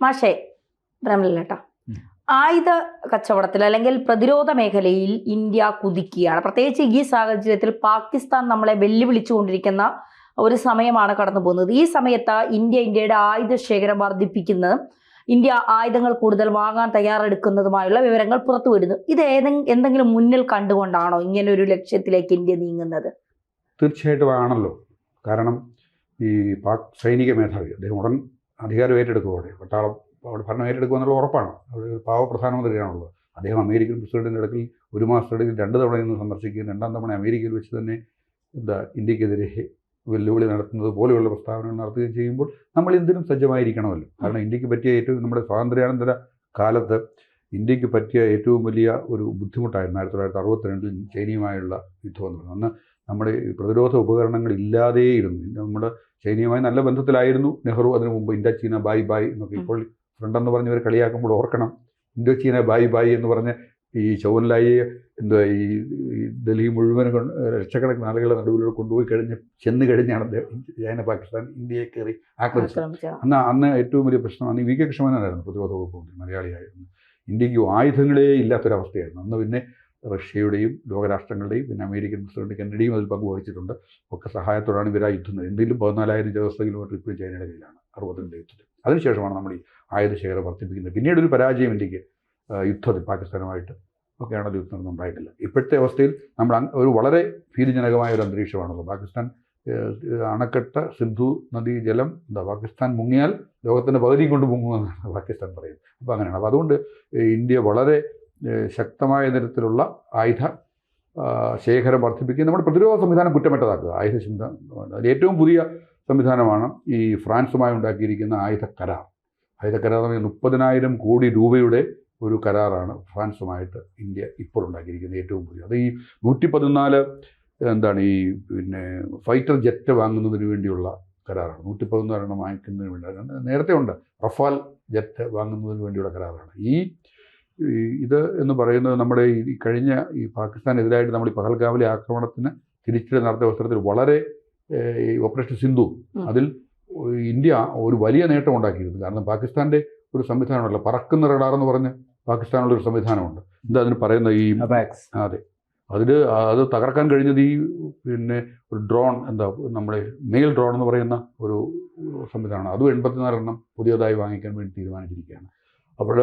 മാഷേ ബ്രഹ്മലേട്ടാ, ആയുധ കച്ചവടത്തിൽ അല്ലെങ്കിൽ പ്രതിരോധ മേഖലയിൽ ഇന്ത്യ കുതിക്കുകയാണ്. പ്രത്യേകിച്ച് ഈ സാഹചര്യത്തിൽ പാകിസ്ഥാൻ നമ്മളെ വെല്ലുവിളിച്ചുകൊണ്ടിരിക്കുന്ന ഒരു സമയമാണ് കടന്നു പോകുന്നത്. ഈ സമയത്ത് ഇന്ത്യയുടെ ആയുധ ശേഖരം വർദ്ധിപ്പിക്കുന്നത്, ഇന്ത്യ ആയുധങ്ങൾ കൂടുതൽ വാങ്ങാൻ തയ്യാറെടുക്കുന്നതുമായുള്ള വിവരങ്ങൾ പുറത്തുവിടുന്നു. ഇത് എന്തെങ്കിലും മുന്നിൽ കണ്ടുകൊണ്ടാണോ ഇങ്ങനെ ഒരു ലക്ഷ്യത്തിലേക്ക് ഇന്ത്യ നീങ്ങുന്നത്? തീർച്ചയായിട്ടും ആണല്ലോ. കാരണം ഈ പാക് സൈനിക മേധാവി അദ്ദേഹം ഉടൻ അധികാരം ഏറ്റെടുക്കുവാണ്. പട്ടാളം അവിടെ ഭരണം ഏറ്റെടുക്കുക എന്നുള്ള ഉറപ്പാണ്. അവിടെ ഒരു പാവ പ്രധാനമന്ത്രിയാണുള്ളത്. അദ്ദേഹം അമേരിക്കൻ പ്രസിഡന്റിൻ്റെ ഇടയ്ക്ക് 1 മാസത്തിനിടയിൽ 2 തവണ ഇന്ന് സന്ദർശിക്കുകയും 2ാം തവണ അമേരിക്കയിൽ വെച്ച് തന്നെ ഇന്ത്യക്കെതിരെ വെല്ലുവിളി നടത്തുന്നത് പോലെയുള്ള പ്രസ്താവനകൾ നടത്തുകയും ചെയ്യുമ്പോൾ നമ്മൾ എന്തിനും സജ്ജമായിരിക്കണമല്ലോ. കാരണം ഇന്ത്യക്ക് പറ്റിയ ഏറ്റവും നമ്മുടെ സ്വാതന്ത്ര്യാനന്തര കാലത്ത് ഇന്ത്യക്ക് പറ്റിയ ഏറ്റവും വലിയ ഒരു ബുദ്ധിമുട്ടായിരുന്നു 1962 ചൈനയുമായുള്ള യുദ്ധം എന്ന് പറയുന്നത്. അന്ന് നമ്മുടെ പ്രതിരോധ ഉപകരണങ്ങൾ ഇല്ലാതെയിരുന്നു. നമ്മുടെ ചൈനയുമായി നല്ല ബന്ധത്തിലായിരുന്നു നെഹ്റു. അതിനു മുമ്പ് ഇൻഡോ ചീന ബായ് ബായ് എന്നൊക്കെ ഇപ്പോൾ ഫ്രണ്ടെന്ന് പറഞ്ഞവർ കളിയാക്കുമ്പോൾ ഓർക്കണം, ഇൻഡോ ചീന ബായ് ബായ് എന്ന് പറഞ്ഞ് ഈ ചൗവൻലായി ഈ ഡൽഹി മുഴുവൻ ലക്ഷക്കണക്കിന് ആളുകളെ നടുവിലൂടെ കൊണ്ടുപോയി ചെന്ന് കഴിഞ്ഞാണ് ചൈന പാകിസ്ഥാൻ ഇന്ത്യയെ കയറി ആക്രമിച്ചത്. അന്ന് ഏറ്റവും വലിയ പ്രശ്നം അന്ന് വി കെ കൃഷ്ണമേനോനായിരുന്നു പ്രതിരോധ വകുപ്പ് മന്ത്രി, മലയാളിയായിരുന്നു. ഇന്ത്യക്ക് ആയുധങ്ങളേ ഇല്ലാത്തൊരവസ്ഥയായിരുന്നു അന്ന്. പിന്നെ റഷ്യയുടെയും ലോകരാഷ്ട്രങ്ങളുടെയും പിന്നെ അമേരിക്കൻ പ്രസിഡന്റ് കെന്നഡിയും അതിൽ പങ്കുവഹിച്ചിട്ടുണ്ട്. ഒക്കെ സഹായത്തോടാണ് ഇവർ ആ യുദ്ധം. എന്തെങ്കിലും 14,000 ചതുരശ്ര കിലോമീറ്റർ ഇപ്പോഴും ചൈനയുടെ കയ്യിലാണ് 62 യുദ്ധത്തിൽ. അതിനുശേഷമാണ് നമ്മൾ ഈ ആയുധ ശേഖരം വർദ്ധിപ്പിക്കുന്നത്. പിന്നീടൊരു പരാജയം ഇന്ത്യക്ക് യുദ്ധത്തിൽ പാകിസ്ഥാനുമായിട്ട് ഒക്കെയാണ് യുദ്ധം നടന്നുണ്ടായിട്ടില്ല. ഇപ്പോഴത്തെ അവസ്ഥയിൽ നമ്മൾ ഒരു വളരെ ഭീതിജനകമായ ഒരു അന്തരീക്ഷമാണല്ലോ. പാകിസ്ഥാൻ അണക്കെട്ട് സിന്ധു നദീ ജലം പാകിസ്ഥാൻ മുങ്ങിയാൽ ലോകത്തിൻ്റെ പകുതിയും കൊണ്ട് മുങ്ങുമെന്നാണ് പാകിസ്ഥാൻ പറയുന്നത്. അപ്പോൾ അങ്ങനെയാണ്. അപ്പോൾ അതുകൊണ്ട് ഇന്ത്യ വളരെ ശക്തമായ തരത്തിലുള്ള ആയുധ ശേഖരം വർദ്ധിപ്പിക്കുക, നമ്മുടെ പ്രതിരോധ സംവിധാനം കുറ്റമറ്റതാക്കുക. ആയുധ അതിൽ ഏറ്റവും പുതിയ സംവിധാനമാണ് ഈ ഫ്രാൻസുമായി ഉണ്ടാക്കിയിരിക്കുന്ന ആയുധ കരാർ. ആയുധ കരാർ എന്ന് പറഞ്ഞാൽ 30,000 കോടി രൂപയുടെ ഒരു കരാറാണ് ഫ്രാൻസുമായിട്ട് ഇന്ത്യ ഇപ്പോൾ ഉണ്ടാക്കിയിരിക്കുന്നത് ഏറ്റവും പുതിയ. അത് ഈ 114 ഈ പിന്നെ ഫൈറ്റർ ജെറ്റ് വാങ്ങുന്നതിന് വേണ്ടിയുള്ള കരാറാണ്. 114 വാങ്ങിക്കുന്നതിന് വേണ്ടി നേരത്തെ ഉണ്ട്. റഫാൽ ജെറ്റ് വാങ്ങുന്നതിന് വേണ്ടിയുള്ള കരാറാണ്. ഇത് എന്ന് പറയുന്നത് നമ്മുടെ ഈ കഴിഞ്ഞ ഈ പാകിസ്ഥാനെതിരായിട്ട് നമ്മൾ ഈ പഹൽഗാമിലെ ആക്രമണത്തിന് തിരിച്ചടി നടത്തിയ അവസരത്തിൽ വളരെ ഓപ്പറേഷൻ സിന്ധു അതിൽ ഇന്ത്യ ഒരു വലിയ നേട്ടം ഉണ്ടാക്കിയിരുന്നു. കാരണം പാകിസ്ഥാൻ്റെ ഒരു സംവിധാനമല്ല, പറക്കുന്ന റഡാർ എന്ന് പറഞ്ഞ് പാകിസ്ഥാനുള്ളൊരു സംവിധാനമുണ്ട്. എന്താ അതിന് പറയുന്നത്? ഈ അതെ, അത് തകർക്കാൻ കഴിഞ്ഞത് ഈ പിന്നെ ഒരു ഡ്രോൺ നമ്മുടെ മെയിൽ ഡ്രോൺ എന്ന് പറയുന്ന ഒരു സംവിധാനമാണ്. അതും 84 എണ്ണം പുതിയതായി വാങ്ങിക്കാൻ വേണ്ടി തീരുമാനിച്ചിരിക്കുകയാണ്. അപ്പോൾ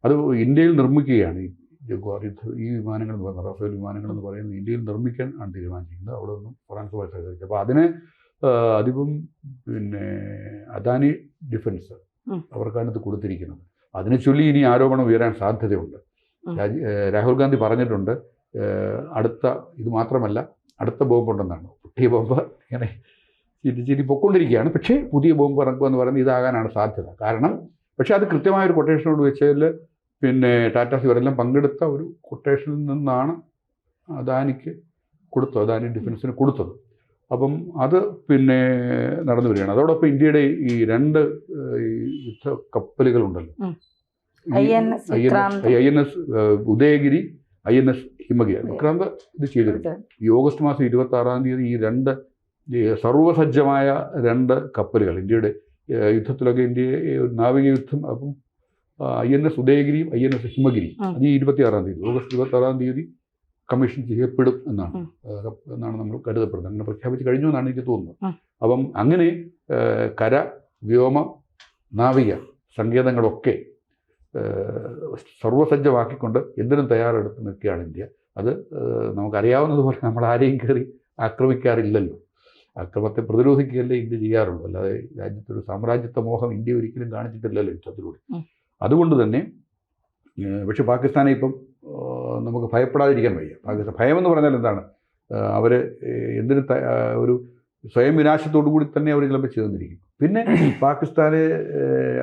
അത് ഇന്ത്യയിൽ നിർമ്മിക്കുകയാണ്. ഈ വിമാനങ്ങൾ എന്ന് പറയുന്നത് റഫേൽ വിമാനങ്ങൾ എന്ന് പറയുന്നത് ഇന്ത്യയിൽ നിർമ്മിക്കാൻ ആണ് തീരുമാനിച്ചിരിക്കുന്നത്. അവിടെ നിന്നും ഫ്രാൻസുമായി സഹകരിച്ചു. അപ്പോൾ അതിന് അതിപ്പം പിന്നെ അദാനി ഡിഫൻസ് അവർക്കാണ് ഇത് കൊടുത്തിരിക്കുന്നത്. അതിനെ ചൊല്ലി ഇനി ആരോപണം ഉയരാൻ സാധ്യതയുണ്ട്. രാഹുൽ ഗാന്ധി പറഞ്ഞിട്ടുണ്ട് ഇത് മാത്രമല്ല അടുത്ത ബോംബുണ്ടെന്നാണ്. പുതിയ ബോംബ് ഇങ്ങനെ ചിരി പൊക്കൊണ്ടിരിക്കുകയാണ്. പക്ഷേ പുതിയ ബോംബ് ഇറക്കുമെന്ന് പറയുന്നത് ഇതാകാനാണ് സാധ്യത. കാരണം പക്ഷേ അത് കൃത്യമായൊരു കൊട്ടേഷനോട് വെച്ചാൽ പിന്നെ ടാറ്റാ ഇവരെല്ലാം പങ്കെടുത്ത ഒരു കൊട്ടേഷനിൽ നിന്നാണ് അദാനിക്ക് കൊടുത്തത്, അദാനി ഡിഫൻസിന് കൊടുത്തത്. അപ്പം അത് പിന്നെ നടന്നു വരികയാണ്. അതോടൊപ്പം ഇന്ത്യയുടെ ഈ 2 യുദ്ധ കപ്പലുകളുണ്ടല്ലോ, INS ഉദയഗിരി, INS ഹിമഗിരി. വിക്രാന്ത് ഇത് ചെയ്തിരുന്നു. ഈ ഓഗസ്റ്റ് മാസം 26-ാം തീയതി ഈ 2 സർവ്വസജ്ജമായ 2 കപ്പലുകൾ ഇന്ത്യയുടെ യുദ്ധത്തിലൊക്കെ ഇന്ത്യ നാവിക യുദ്ധം. അപ്പം INS ഉദയഗിരിയും INS ഹിമഗിരിയും അത് ഈ 26-ാം തീയതി ഓഗസ്റ്റ് 26-ാം തീയതി കമ്മീഷൻ ചെയ്യപ്പെടും എന്നാണ് നമ്മൾ കരുതപ്പെടുന്നത്. അങ്ങനെ പ്രഖ്യാപിച്ച് കഴിഞ്ഞു എന്നാണ് എനിക്ക് തോന്നുന്നത്. അപ്പം അങ്ങനെ കര, വ്യോമ, നാവിക സങ്കേതങ്ങളൊക്കെ സർവ്വസജ്ജമാക്കിക്കൊണ്ട് എന്തിനും തയ്യാറെടുത്ത് നിൽക്കുകയാണ് ഇന്ത്യ. അത് നമുക്കറിയാവുന്നതുപോലെ നമ്മൾ ആരെയും കയറി ആക്രമിക്കാറില്ലല്ലോ. അക്രമത്തെ പ്രതിരോധിക്കുകയല്ലേ ഇന്ത്യ ചെയ്യാറുള്ളൂ. അല്ലാതെ രാജ്യത്തൊരു സാമ്രാജ്യത്വ മോഹം ഇന്ത്യ ഒരിക്കലും കാണിച്ചിട്ടില്ലല്ലോ യുദ്ധത്തിലൂടെ. അതുകൊണ്ട് തന്നെ പക്ഷെ പാകിസ്ഥാനെ ഇപ്പം നമുക്ക് ഭയപ്പെടാതിരിക്കാൻ വയ്യ. പാകിസ്ഥാൻ ഭയമെന്ന് പറഞ്ഞാൽ എന്താണ്? അവർ എന്തിന് ഒരു സ്വയം വിനാശത്തോടു കൂടി തന്നെ അവർ ചിലപ്പോൾ ചെയ്തിരിക്കും. പിന്നെ പാകിസ്ഥാനെ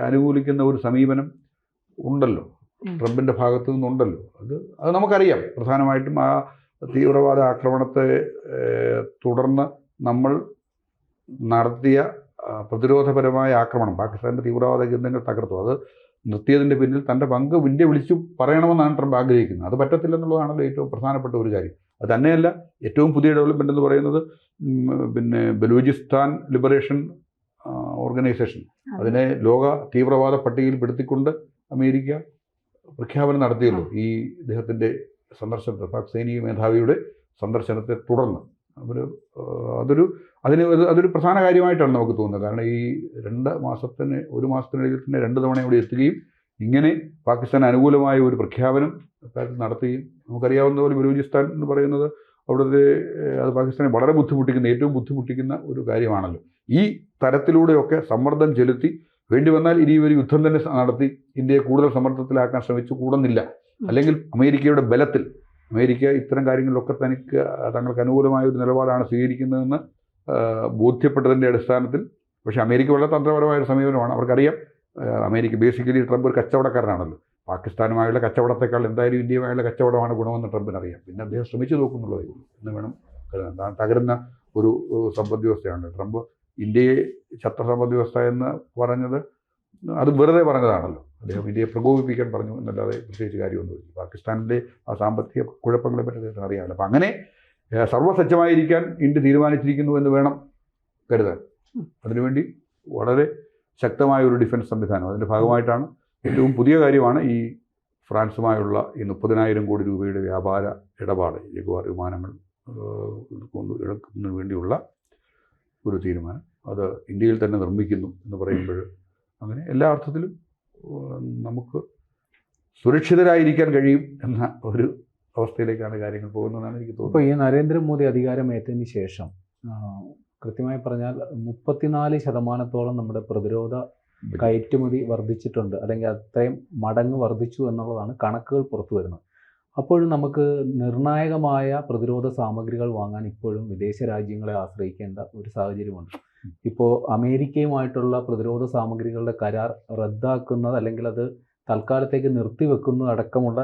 അനുകൂലിക്കുന്ന ഒരു സമീപനം ഉണ്ടല്ലോ, ട്രംപിൻ്റെ ഭാഗത്തു നിന്നുണ്ടല്ലോ. അത് നമുക്കറിയാം. പ്രധാനമായിട്ടും ആ തീവ്രവാദ ആക്രമണത്തെ തുടർന്ന് നമ്മൾ നടത്തിയ പ്രതിരോധപരമായ ആക്രമണം പാകിസ്ഥാൻ്റെ തീവ്രവാദ കേന്ദ്രങ്ങൾ തകർത്തു. അത് നിർത്തിയതിൻ്റെ പിന്നിൽ തൻ്റെ പങ്ക് ഇന്ത്യ വിളിച്ചു പറയണമെന്നാണ് ട്രംപ് ആഗ്രഹിക്കുന്നത്. അത് പറ്റത്തില്ലെന്നുള്ളതാണല്ലോ ഏറ്റവും പ്രധാനപ്പെട്ട ഒരു കാര്യം. അത് തന്നെയല്ല, ഏറ്റവും പുതിയ ഡെവലപ്മെൻ്റ് എന്ന് പറയുന്നത് പിന്നെ ബലൂചിസ്ഥാൻ ലിബറേഷൻ ഓർഗനൈസേഷൻ, അതിനെ ലോക തീവ്രവാദ പട്ടികയിൽ പെടുത്തിക്കൊണ്ട് അമേരിക്ക പ്രഖ്യാപനം നടത്തിയല്ലോ ഈ ഇദ്ദേഹത്തിൻ്റെ സന്ദർശനത്തെ, പാക് സൈനിക മേധാവിയുടെ സന്ദർശനത്തെ തുടർന്ന്. അതൊരു പ്രധാന കാര്യമായിട്ടാണ് നമുക്ക് തോന്നുന്നത്. കാരണം ഈ 1 മാസത്തിനിടയിൽ തന്നെ 2 തവണ ഇവിടെ എത്തുകയും ഇങ്ങനെ പാകിസ്ഥാൻ അനുകൂലമായ ഒരു പ്രഖ്യാപനം നടത്തുകയും, നമുക്കറിയാവുന്ന പോലെ ബലൂചിസ്ഥാൻ എന്ന് പറയുന്നത് അവിടുത്തെ അത് പാകിസ്ഥാനെ വളരെ ഏറ്റവും ബുദ്ധിമുട്ടിക്കുന്ന ഒരു കാര്യമാണല്ലോ. ഈ തരത്തിലൂടെയൊക്കെ സമ്മർദ്ദം ചെലുത്തി വേണ്ടി വന്നാൽ ഇനി ഒരു യുദ്ധം തന്നെ നടത്തി ഇന്ത്യയെ കൂടുതൽ സമ്മർദ്ദത്തിലാക്കാൻ ശ്രമിച്ചു കൂടുന്നില്ല. അല്ലെങ്കിൽ അമേരിക്കയുടെ ബലത്തിൽ അമേരിക്ക ഇത്തരം കാര്യങ്ങളിലൊക്കെ തങ്ങൾക്ക് അനുകൂലമായ ഒരു നിലപാടാണ് സ്വീകരിക്കുന്നതെന്ന് ബോധ്യപ്പെട്ടതിൻ്റെ അടിസ്ഥാനത്തിൽ, പക്ഷേ അമേരിക്ക വളരെ തന്ത്രപരമായ ഒരു സമീപനമാണ്. അവർക്കറിയാം അമേരിക്ക ബേസിക്കലി ട്രംപ് ഒരു കച്ചവടക്കാരനാണല്ലോ. പാകിസ്ഥാനുമായുള്ള കച്ചവടത്തെക്കാൾ എന്തായാലും ഇന്ത്യയുമായുള്ള കച്ചവടമാണ് ഗുണമെന്ന് ട്രംപിനറിയാം. പിന്നെ അദ്ദേഹം ശ്രമിച്ചു നോക്കുന്നുള്ളതേ ഉള്ളൂ എന്ന് വേണം കരുതാൻ. തകരുന്ന ഒരു സമ്പദ് വ്യവസ്ഥയാണ്. ട്രംപ് ഇന്ത്യയെ ശത്രു സമ്പദ് വ്യവസ്ഥ എന്ന് പറഞ്ഞത് അത് വെറുതെ പറഞ്ഞതാണല്ലോ. അദ്ദേഹം ഇന്ത്യയെ പ്രകോപിപ്പിക്കാൻ പറഞ്ഞു എന്നല്ലാതെ പ്രത്യേകിച്ച് കാര്യമൊന്നുമില്ല. പാകിസ്ഥാനിൻ്റെ ആ സാമ്പത്തിക കുഴപ്പങ്ങളെ പറ്റി അദ്ദേഹത്തിന് അറിയാമല്ലോ. അപ്പം അങ്ങനെ സർവ്വസജ്ജമായിരിക്കാൻ ഇന്ത്യ തീരുമാനിച്ചിരിക്കുന്നു എന്ന് വേണം കരുതാൻ. അതിനുവേണ്ടി വളരെ ശക്തമായ ഒരു ഡിഫൻസ് സംവിധാനം അതിൻ്റെ ഭാഗമായിട്ടാണ്. ഏറ്റവും പുതിയ കാര്യമാണ് ഈ ഫ്രാൻസുമായുള്ള ഈ 30,000 കോടി രൂപയുടെ വ്യാപാര ഇടപാട്, ജഗ്വാർ വിമാനങ്ങൾ എടുക്കുന്നതിന് വേണ്ടിയുള്ള ഒരു തീരുമാനം. അത് ഇന്ത്യയിൽ തന്നെ നിർമ്മിക്കുന്നു എന്ന് പറയുമ്പോൾ അങ്ങനെ എല്ലാ അർത്ഥത്തിലും നമുക്ക് സുരക്ഷിതരായിരിക്കാൻ കഴിയും എന്ന ഒരു അവസ്ഥയിലേക്കാണ് കാര്യങ്ങൾ പോകുന്നതെന്നാണ് എനിക്ക് തോന്നുന്നത്. ഇപ്പോൾ ഈ നരേന്ദ്രമോദി അധികാരമേറ്റതിന് ശേഷം കൃത്യമായി പറഞ്ഞാൽ 34% നമ്മുടെ പ്രതിരോധ കയറ്റുമതി വർദ്ധിച്ചിട്ടുണ്ട്, അല്ലെങ്കിൽ അത്രയും മടങ്ങ് വർദ്ധിച്ചു എന്നുള്ളതാണ് കണക്കുകൾ പുറത്തു വരുന്നത്. അപ്പോഴും നമുക്ക് നിർണായകമായ പ്രതിരോധ സാമഗ്രികൾ വാങ്ങാൻ ഇപ്പോഴും വിദേശ രാജ്യങ്ങളെ ആശ്രയിക്കേണ്ട ഒരു സാഹചര്യമുണ്ട്. ഇപ്പോൾ അമേരിക്കയുമായിട്ടുള്ള പ്രതിരോധ സാമഗ്രികളുടെ കരാർ റദ്ദാക്കുന്നത് അല്ലെങ്കിൽ അത് തൽക്കാലത്തേക്ക് നിർത്തിവെക്കുന്നത് അടക്കമുള്ള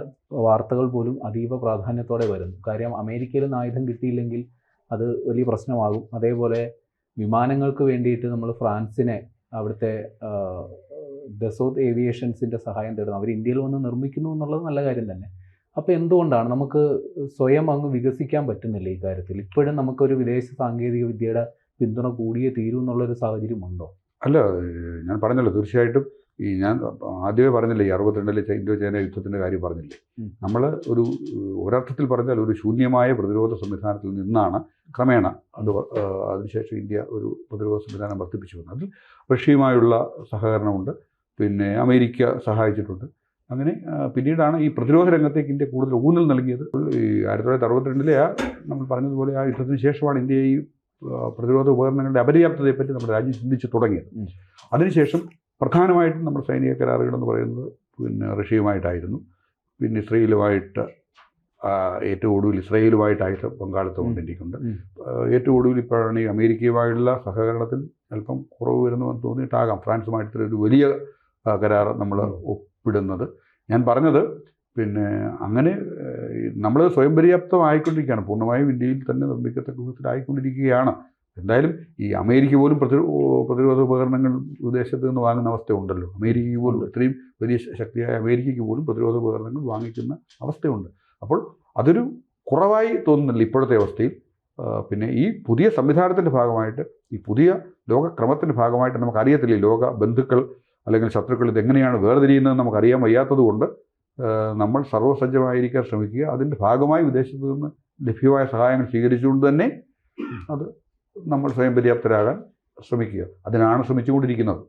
വാർത്തകൾ പോലും അതീവ പ്രാധാന്യത്തോടെ വരുന്നു. കാര്യം അമേരിക്കയിൽ നിന്ന് ആയുധം കിട്ടിയില്ലെങ്കിൽ അത് വലിയ പ്രശ്നമാകും. അതേപോലെ വിമാനങ്ങൾക്ക് വേണ്ടിയിട്ട് നമ്മൾ ഫ്രാൻസിനെ, അവിടുത്തെ ദസോത്ത് ഏവിയേഷൻസിൻ്റെ സഹായം തേടുന്നു. അവർ ഇന്ത്യയിൽ വന്ന് നിർമ്മിക്കുന്നു എന്നുള്ളത് നല്ല കാര്യം തന്നെ. അപ്പോൾ എന്തുകൊണ്ടാണ് നമുക്ക് സ്വയം അങ്ങ് വികസിക്കാൻ പറ്റുന്നില്ല ഈ കാര്യത്തിൽ? ഇപ്പോഴും നമുക്കൊരു വിദേശ സാങ്കേതിക വിദ്യയുടെ പിന്തുണ കൂടിയേ തീരൂ എന്നുള്ളൊരു സാഹചര്യമുണ്ടോ? അല്ല, ഞാൻ പറഞ്ഞല്ലോ, തീർച്ചയായിട്ടും ഞാൻ ആദ്യമേ പറഞ്ഞില്ലേ, ഈ 62-ലെ ഇന്ത്യ ചൈന യുദ്ധത്തിൻ്റെ കാര്യം പറഞ്ഞില്ലേ. നമ്മൾ ഒരർത്ഥത്തിൽ പറഞ്ഞാൽ ഒരു ശൂന്യമായ പ്രതിരോധ സംവിധാനത്തിൽ നിന്നാണ് ക്രമേണ അതിനുശേഷം ഇന്ത്യ ഒരു പ്രതിരോധ സംവിധാനം വർദ്ധിപ്പിച്ചു വന്നത്. അതിൽ റഷ്യയുമായുള്ള സഹകരണമുണ്ട്, പിന്നെ അമേരിക്ക സഹായിച്ചിട്ടുണ്ട്. അങ്ങനെ പിന്നീടാണ് ഈ പ്രതിരോധ രംഗത്തേക്ക് ഇന്ത്യ കൂടുതൽ ഊന്നൽ നൽകിയത്. ഈ 1962-ലെ നമ്മൾ പറഞ്ഞതുപോലെ ആ യുദ്ധത്തിന് ശേഷമാണ് ഇന്ത്യ ഈ പ്രതിരോധ ഉപകരണങ്ങളുടെ അപര്യാപ്തതയെപ്പറ്റി നമ്മുടെ രാജ്യം ചിന്തിച്ച് തുടങ്ങിയത്. അതിനുശേഷം പ്രധാനമായിട്ടും നമ്മുടെ സൈനിക കരാറുകളെന്ന് പറയുന്നത് പിന്നെ റഷ്യയുമായിട്ടായിരുന്നു. പിന്നെ ഇസ്രയേലുമായിട്ട് ഏറ്റവും ഒടുവിൽ ഇസ്രയേലുമായിട്ടായിട്ട് പങ്കാളിത്തം കൊണ്ട് ഇന്ത്യക്കുണ്ട്. ഏറ്റവും ഒടുവിൽ ഇപ്പോഴാണ് ഈ അമേരിക്കയുമായുള്ള സഹകരണത്തിൽ അല്പം കുറവ് വരുന്നുവെന്ന് തോന്നിയിട്ടാകാം ഫ്രാൻസുമായിട്ട് ഒരു വലിയ കരാർ നമ്മൾ ഒപ്പിടുന്നത്. ഞാൻ പറഞ്ഞത് പിന്നെ അങ്ങനെ നമ്മൾ സ്വയം പര്യാപ്തമായിക്കൊണ്ടിരിക്കുകയാണ്, പൂർണ്ണമായും ഇന്ത്യയിൽ തന്നെ നിർമ്മിക്കത്തക്ക വിധത്തിലായിക്കൊണ്ടിരിക്കുകയാണ്. എന്തായാലും ഈ അമേരിക്ക പോലും പ്രതിരോധ ഉപകരണങ്ങൾ വിദേശത്ത് നിന്ന് വാങ്ങുന്ന അവസ്ഥയുണ്ടല്ലോ. അമേരിക്കയ്ക്ക് പോലും, ഇത്രയും വലിയ ശക്തിയായ അമേരിക്കയ്ക്ക് പോലും പ്രതിരോധ ഉപകരണങ്ങൾ വാങ്ങിക്കുന്ന അവസ്ഥയുണ്ട്. അപ്പോൾ അതൊരു കുറവായി തോന്നുന്നില്ല ഇപ്പോഴത്തെ അവസ്ഥയിൽ. പിന്നെ ഈ പുതിയ സംവിധാനത്തിൻ്റെ ഭാഗമായിട്ട്, ഈ പുതിയ ലോകക്രമത്തിൻ്റെ ഭാഗമായിട്ട് നമുക്കറിയത്തില്ല ലോക ബന്ധുക്കൾ അല്ലെങ്കിൽ ശത്രുക്കൾ ഇതെങ്ങനെയാണ് വേർതിരിയുന്നതെന്ന് നമുക്കറിയാൻ വയ്യാത്തതുകൊണ്ട് നമ്മൾ സർവ്വസജ്ജമായിരിക്കാൻ ശ്രമിക്കുക. അതിൻ്റെ ഭാഗമായി വിദേശത്ത് നിന്ന് ലഭ്യമായ സഹായങ്ങൾ സ്വീകരിച്ചുകൊണ്ട് തന്നെ അത് നമ്മൾ സ്വയം പര്യാപ്തരാകാൻ ശ്രമിക്കുക. അതിനാണ് ശ്രമിച്ചുകൊണ്ടിരിക്കുന്നത്.